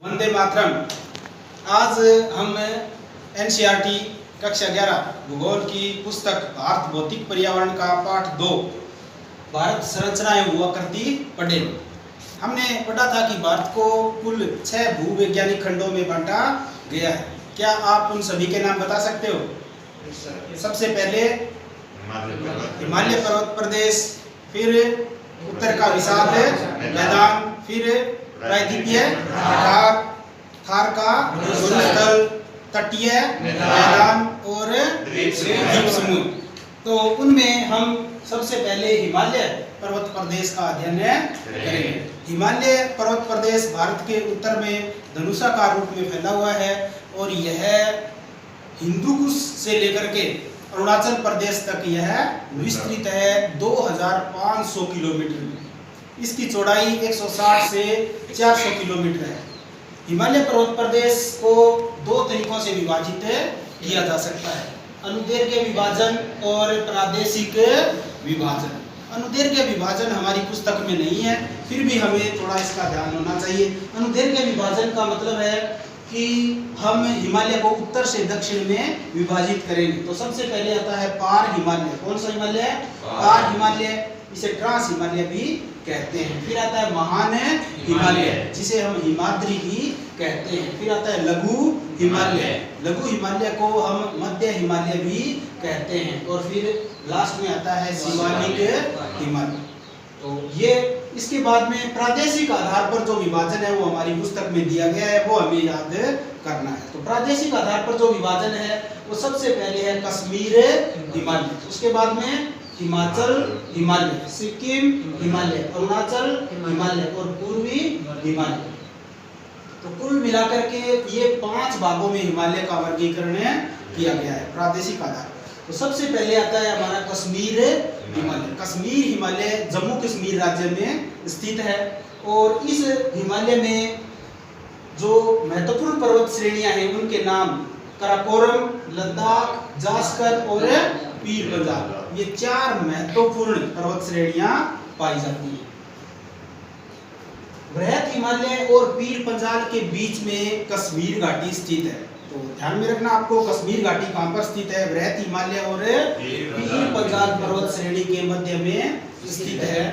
वंदे मातरम। आज हम एनसीईआरटी कक्षा 11 भूगोल की पुस्तक भारत भौतिक पर्यावरण का पाठ 2 भारत संरचनाएं हुआ करती पढ़े। हमने पढ़ा था कि भारत को कुल 6 भूवैज्ञानिक खंडों में बांटा गया है। क्या आप उन सभी के नाम बता सकते हो? सबसे पहले हिमालय पर्वत प्रदेश, फिर उत्तर का विशाल मैदान, फिर प्रायद्वीपीय पठार, थार का स्थल, तटीय मैदान और द्वीप समूह। तो उनमें हम सबसे पहले हिमालय पर्वत प्रदेश का अध्ययन करेंगे। हिमालय पर्वत प्रदेश भारत के उत्तर में धनुषाकार रूप में फैला हुआ है और यह हिंदुकुश से लेकर के अरुणाचल प्रदेश तक यह विस्तृत है 2500 किलोमीटर में। इसकी चौड़ाई 160 से 400 किलोमीटर है। हिमालय पर्वत प्रदेश को 2 तरीकों से विभाजित किया जा सकता है, अनुदैर्घ्य विभाजन और प्रादेशिक विभाजन। अनुदैर्घ्य विभाजन हमारी पुस्तक में नहीं है, फिर भी हमें थोड़ा इसका ध्यान होना चाहिए। अनुदैर्घ्य विभाजन का मतलब है कि हम हिमालय को उत्तर से दक्षिण में विभाजित करेंगे। तो सबसे पहले आता है पार हिमालय। कौन सा हिमालय? पार हिमालय, इसे ट्रांस हिमालय भी कहते हैं। फिर आता है महान हिमालय, जिसे हम हिमाद्री भी कहते हैं। फिर आता है लघु हिमालय, लघु हिमालय को हम मध्य हिमालय भी कहते हैं। और फिर लास्ट में आता है शिवालिक हिमालय। तो ये इसके बाद में प्रादेशिक आधार पर जो विभाजन है वो हमारी पुस्तक में दिया गया है, वो हमें याद करना है। तो प्रादेशिक आधार पर जो विभाजन है वो सबसे पहले है कश्मीर हिमालय, उसके बाद में हिमाचल हिमालय, सिक्किम हिमालय, अरुणाचल हिमालय और पूर्वी हिमालय। तो कुल मिलाकर के ये 5 भागों में हिमालय का वर्गीकरण किया गया है प्रादेशिक आधार। तो सबसे पहले आता है हमारा कश्मीर हिमालय। कश्मीर हिमालय जम्मू कश्मीर राज्य में स्थित है और इस हिमालय में जो महत्वपूर्ण पर्वत श्रेणियां हैं उनके नाम काराकोरम, लद्दाख, जास्कर और पीर पंजाल, ये 4 महत्वपूर्ण पर्वत श्रेणियां पाई जाती हैं। बृहत हिमालय और पीर पंजाल के बीच में कश्मीर घाटी स्थित है। तो ध्यान में रखना आपको, कश्मीर घाटी कहां पर स्थित है? बृहत हिमालय और पीर पंजाल पर्वत श्रेणी के मध्य में स्थित है।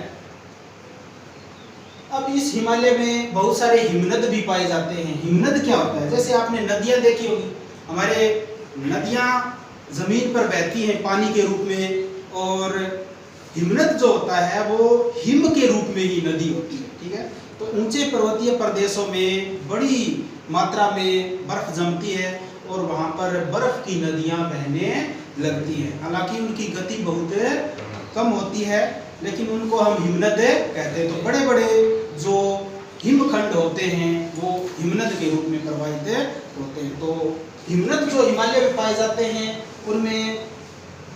अब इस हिमालय में बहुत सारे हिमनद भी पाए जाते हैं। हिमनद क्या होता है? जैसे आपने नदियां देखी होगी, हमारे नदियां जमीन पर बहती हैं पानी के रूप में, और हिमनद जो होता है वो हिम के रूप में ही नदी होती है। ठीक है, तो ऊंचे पर्वतीय प्रदेशों में बड़ी मात्रा में बर्फ जमती है और वहां पर बर्फ की नदियां बहने लगती हैं। हालांकि उनकी गति बहुत कम होती है, लेकिन उनको हम हिमनद कहते हैं। तो बड़े बड़े जो हिमखंड होते हैं वो हिमनद के रूप में प्रवाहित होते हैं। तो हिमनद जो हिमालय में पाए जाते हैं उनमें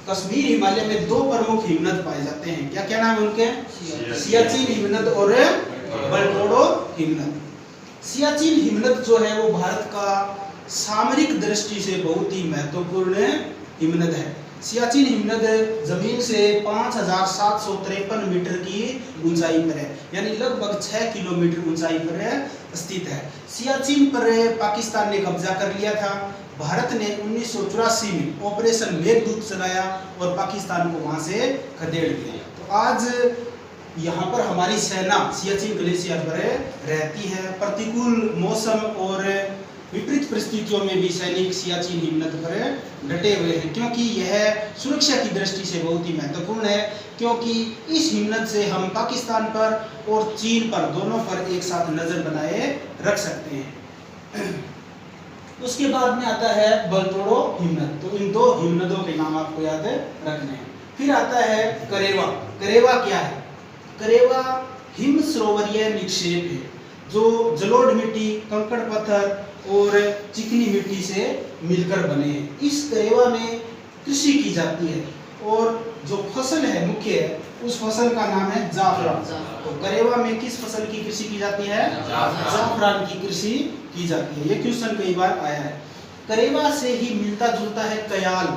कश्मीर हिमालय में 2 प्रमुख हिमनद पाए जाते हैं। क्या क्या नाम है उनके? सियाचिन हिमनद और बलटोरो हिमनद। सियाचिन हिमनद जो है वो भारत का सामरिक दृष्टि से बहुत ही महत्वपूर्ण हिमनद है। सियाचिन हिमनद जमीन से 5753 मीटर की ऊंचाई पर है, यानी लगभग 6 किलोमीटर ऊंचाई पर स्थित है। सियाचिन पर पाकिस्तान ने कब्जा कर लिया था। भारत ने 1984 में ऑपरेशन मेघदूत चलाया और पाकिस्तान को वहां से खदेड़ दिया। तो आज यहाँ पर हमारी सेना सियाचिन ग्लेशियर पर रहती है। प्रतिकूल मौसम और विपरीत परिस्थितियों में भी सैनिक सियाचिन हिमनद पर डटे हुए हैं, क्योंकि यह सुरक्षा की दृष्टि से बहुत ही महत्वपूर्ण है। क्योंकि इस हिमनद से हम पाकिस्तान पर और चीन पर, दोनों पर एक साथ नजर बनाए रख सकते हैं। उसके बाद में आता है बलटोरो हिमनद। तो इन 2 हिमनदों के नाम आपको याद रखने हैं। फिर आता है करेवा। करेवा क्या है? करेवा हिम सरोवरीय निक्षेप है जो जलोढ़ मिट्टी, कंकड़ पत्थर और चिकनी मिट्टी से मिलकर बने हैं। इस करेवा में कृषि की जाती है और जो फसल है मुख्य है उस फसल का नाम है जाफरान। तो करेवा में किस फसल की कृषि की जाती है? जाफरान की कृषि की जाती है। ये क्वेश्चन कई बार आया है। करेवा से ही मिलता जुलता है कयाल।